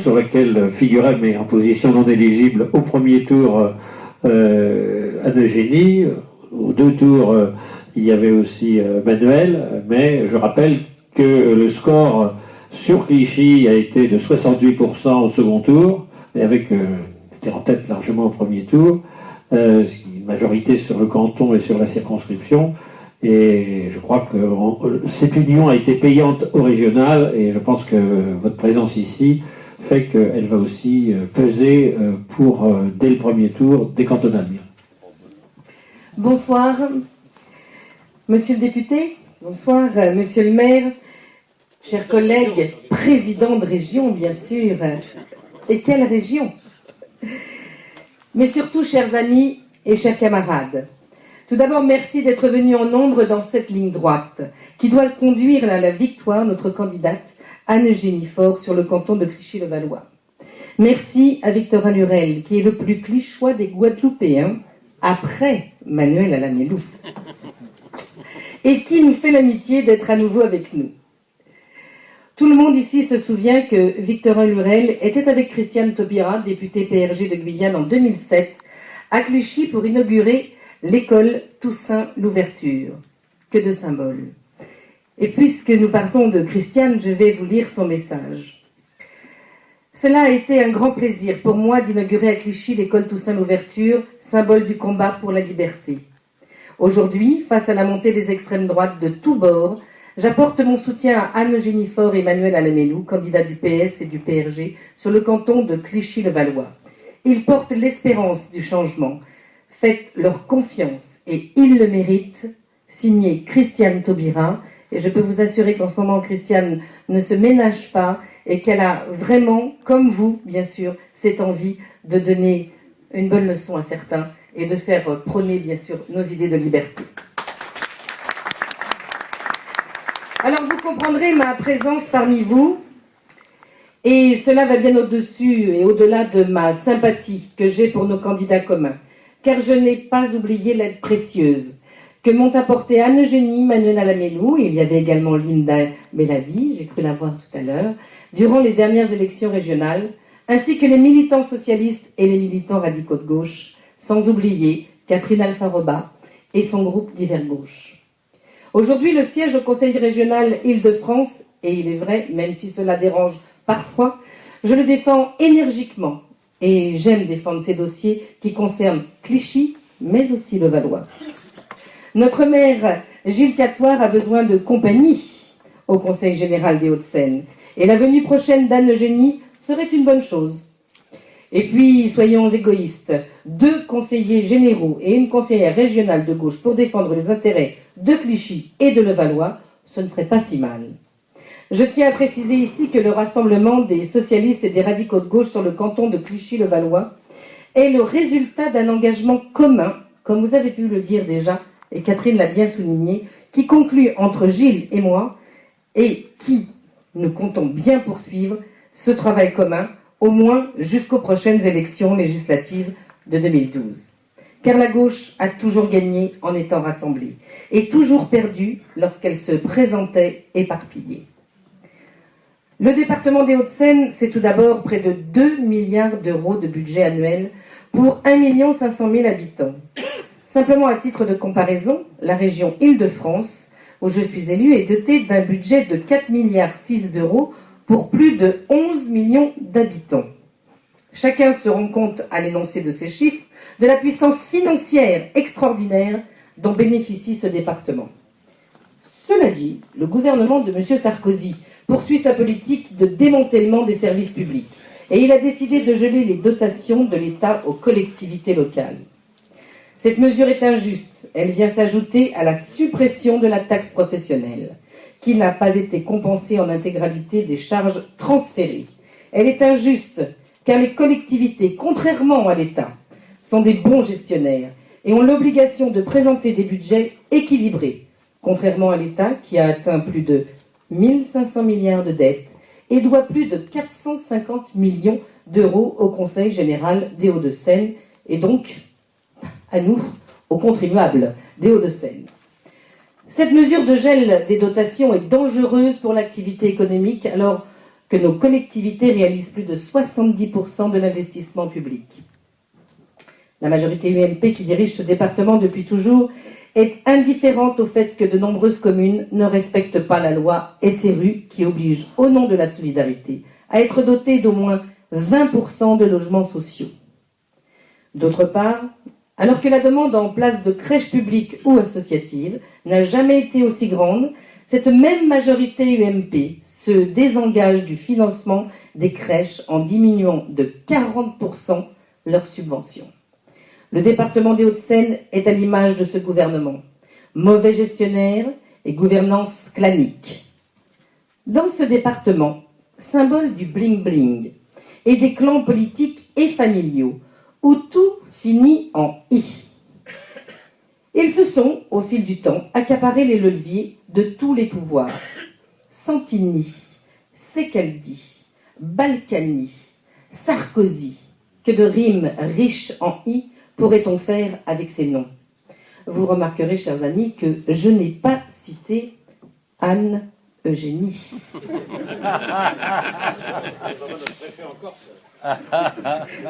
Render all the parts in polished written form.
sur laquelle figuraient, mais en position non éligible, au premier tour Anne Eugénie. Aux deux tours, il y avait aussi Manuel, mais je rappelle que le score sur Clichy a été de 68% au second tour, et avec était en tête largement au premier tour, une majorité sur le canton et sur la circonscription. Et je crois que cette union a été payante au régional, et je pense que votre présence ici fait qu'elle va aussi peser pour, dès le premier tour, des cantonales. Bonsoir, monsieur le député, bonsoir, monsieur le maire, chers collègues, président de région, bien sûr. Et quelle région? Mais surtout, chers amis et chers camarades. Tout d'abord, merci d'être venus en nombre dans cette ligne droite qui doit conduire à la victoire notre candidate Anne Eugénie Faure sur le canton de Clichy-le-Valois. Merci à Victorin Lurel, qui est le plus clichois des Guadeloupéens, après Manuel Alamélou, et qui nous fait l'amitié d'être à nouveau avec nous. Tout le monde ici se souvient que Victorin Lurel était avec Christiane Taubira, députée PRG de Guyane en 2007, à Clichy pour inaugurer l'école Toussaint Louverture. Que de symboles. Et puisque nous parlons de Christiane, je vais vous lire son message. Cela a été un grand plaisir pour moi d'inaugurer à Clichy l'école Toussaint Louverture, symbole du combat pour la liberté. Aujourd'hui, face à la montée des extrêmes droites de tous bords, j'apporte mon soutien à Anne Eugénie Faure et Manuel Alamélou, candidats du PS et du PRG, sur le canton de Clichy-le-Valois. Ils portent l'espérance du changement. Faites leur confiance et ils le méritent. Signé Christiane Taubira. Et je peux vous assurer qu'en ce moment, Christiane ne se ménage pas et qu'elle a vraiment, comme vous, bien sûr, cette envie de donner une bonne leçon à certains et de faire prôner, bien sûr, nos idées de liberté. Alors, vous comprendrez ma présence parmi vous, et cela va bien au-dessus et au-delà de ma sympathie que j'ai pour nos candidats communs, car je n'ai pas oublié l'aide précieuse que m'ont apporté Anne Eugénie, Manuel Alamélou, et il y avait également Linda Beladi, j'ai cru la voir tout à l'heure, durant les dernières élections régionales, ainsi que les militants socialistes et les militants radicaux de gauche, sans oublier Catherine Alfaroba et son groupe d'hiver gauche. Aujourd'hui, le siège au Conseil régional Île-de-France, et il est vrai, même si cela dérange parfois, je le défends énergiquement, et j'aime défendre ces dossiers qui concernent Clichy, mais aussi le Valois. Notre maire, Gilles Catoire, a besoin de compagnie au Conseil général des Hauts-de-Seine. Et la venue prochaine d'Anne Eugénie serait une bonne chose. Et puis, soyons égoïstes, 2 conseillers généraux et une conseillère régionale de gauche pour défendre les intérêts de Clichy et de Levallois, ce ne serait pas si mal. Je tiens à préciser ici que le rassemblement des socialistes et des radicaux de gauche sur le canton de Clichy-le-Valois est le résultat d'un engagement commun, comme vous avez pu le dire déjà, et Catherine l'a bien souligné, qui conclut entre Gilles et moi, et qui nous comptons bien poursuivre ce travail commun, au moins jusqu'aux prochaines élections législatives de 2012. Car la gauche a toujours gagné en étant rassemblée, et toujours perdu lorsqu'elle se présentait éparpillée. Le département des Hauts-de-Seine, c'est tout d'abord près de 2 milliards d'euros de budget annuel pour 1 500 000 habitants. Simplement à titre de comparaison, la région Île-de-France, où je suis élue, est dotée d'un budget de 4,6 milliards d'euros pour plus de 11 millions d'habitants. Chacun se rend compte, à l'énoncé de ces chiffres, de la puissance financière extraordinaire dont bénéficie ce département. Cela dit, le gouvernement de M. Sarkozy poursuit sa politique de démantèlement des services publics et il a décidé de geler les dotations de l'État aux collectivités locales. Cette mesure est injuste. Elle vient s'ajouter à la suppression de la taxe professionnelle, qui n'a pas été compensée en intégralité des charges transférées. Elle est injuste, car les collectivités, contrairement à l'État, sont des bons gestionnaires et ont l'obligation de présenter des budgets équilibrés, contrairement à l'État qui a atteint plus de 1 500 milliards de dettes et doit plus de 450 millions d'euros au Conseil général des Hauts-de-Seine et donc à nous, aux contribuables des Hauts-de-Seine. Cette mesure de gel des dotations est dangereuse pour l'activité économique, alors que nos collectivités réalisent plus de 70% de l'investissement public. La majorité UMP qui dirige ce département depuis toujours est indifférente au fait que de nombreuses communes ne respectent pas la loi SRU qui oblige, au nom de la solidarité, à être dotées d'au moins 20% de logements sociaux. D'autre part, alors que la demande en place de crèches publiques ou associatives n'a jamais été aussi grande, cette même majorité UMP se désengage du financement des crèches en diminuant de 40% leurs subventions. Le département des Hauts-de-Seine est à l'image de ce gouvernement. Mauvais gestionnaire et gouvernance clanique. Dans ce département, symbole du bling-bling et des clans politiques et familiaux, où tout finit en « i ». Ils se sont, au fil du temps, accaparés les leviers de tous les pouvoirs. Santini, Secaldi, Balkany, Sarkozy, que de rimes riches en « i » pourrait-on faire avec ces noms? Vous remarquerez, chers amis, que je n'ai pas cité Anne Eugénie.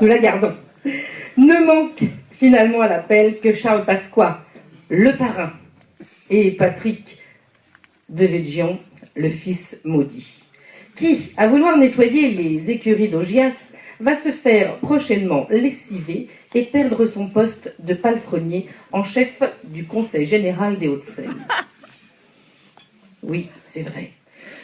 Nous la gardons. Ne manque finalement à l'appel que Charles Pasqua, le parrain, et Patrick Devedjian, le fils maudit, qui, à vouloir nettoyer les écuries d'Augias, va se faire prochainement lessiver et perdre son poste de palefrenier en chef du Conseil général des Hauts-de-Seine. Oui, c'est vrai.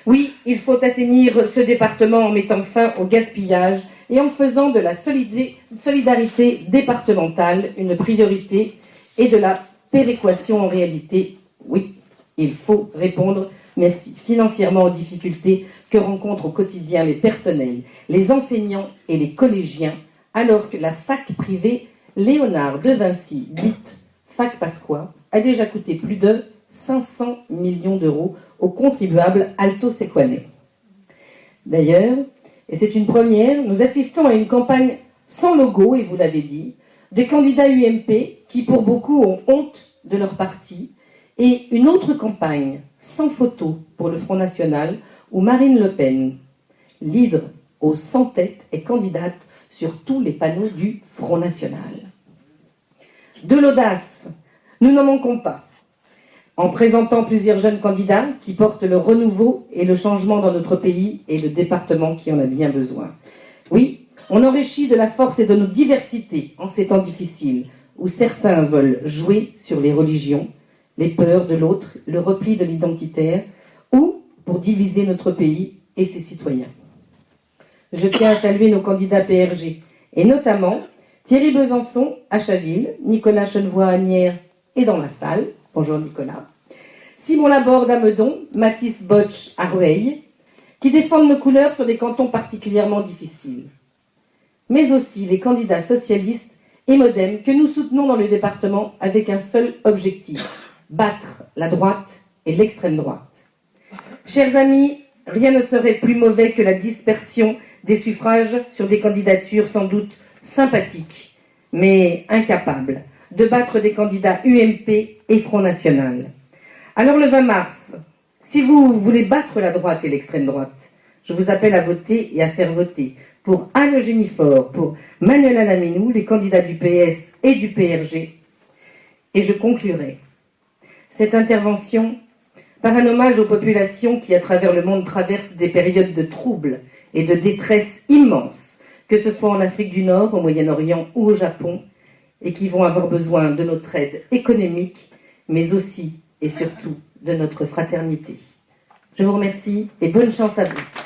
Oui, il faut assainir ce département en mettant fin au gaspillage et en faisant de la solidarité départementale une priorité et de la péréquation en réalité. Oui, il faut répondre, merci, financièrement aux difficultés que rencontrent au quotidien les personnels, les enseignants et les collégiens, alors que la fac privée Léonard de Vinci, dite Fac Pasqua, a déjà coûté plus de 500 millions d'euros aux contribuables alto-séquanais. D'ailleurs, et c'est une première, nous assistons à une campagne sans logo, et vous l'avez dit, des candidats UMP qui, pour beaucoup, ont honte de leur parti, et une autre campagne sans photo pour le Front National, où Marine Le Pen, l'hydre aux 100 têtes, est candidate sur tous les panneaux du Front National. De l'audace, nous n'en manquons pas, en présentant plusieurs jeunes candidats qui portent le renouveau et le changement dans notre pays et le département qui en a bien besoin. Oui, on enrichit de la force et de nos diversités en ces temps difficiles, où certains veulent jouer sur les religions, les peurs de l'autre, le repli de l'identitaire, ou pour diviser notre pays et ses citoyens. Je tiens à saluer nos candidats PRG, et notamment Thierry Besançon à Chaville, Nicolas Chenevoix à Nières et dans la salle, bonjour Nicolas, Simon Laborde à Meudon, Mathis Botch à Rueil, qui défendent nos couleurs sur des cantons particulièrement difficiles. Mais aussi les candidats socialistes et Modem que nous soutenons dans le département avec un seul objectif, battre la droite et l'extrême droite. Chers amis, rien ne serait plus mauvais que la dispersion des suffrages sur des candidatures sans doute sympathiques, mais incapables de battre des candidats UMP et Front National. Alors le 20 mars, si vous voulez battre la droite et l'extrême droite, je vous appelle à voter et à faire voter pour Anne Eugénie Faure, pour Manuel Alaminou, les candidats du PS et du PRG. Et je conclurai cette intervention par un hommage aux populations qui, à travers le monde, traversent des périodes de troubles et de détresse immenses, que ce soit en Afrique du Nord, au Moyen-Orient ou au Japon, et qui vont avoir besoin de notre aide économique, mais aussi et surtout de notre fraternité. Je vous remercie et bonne chance à vous.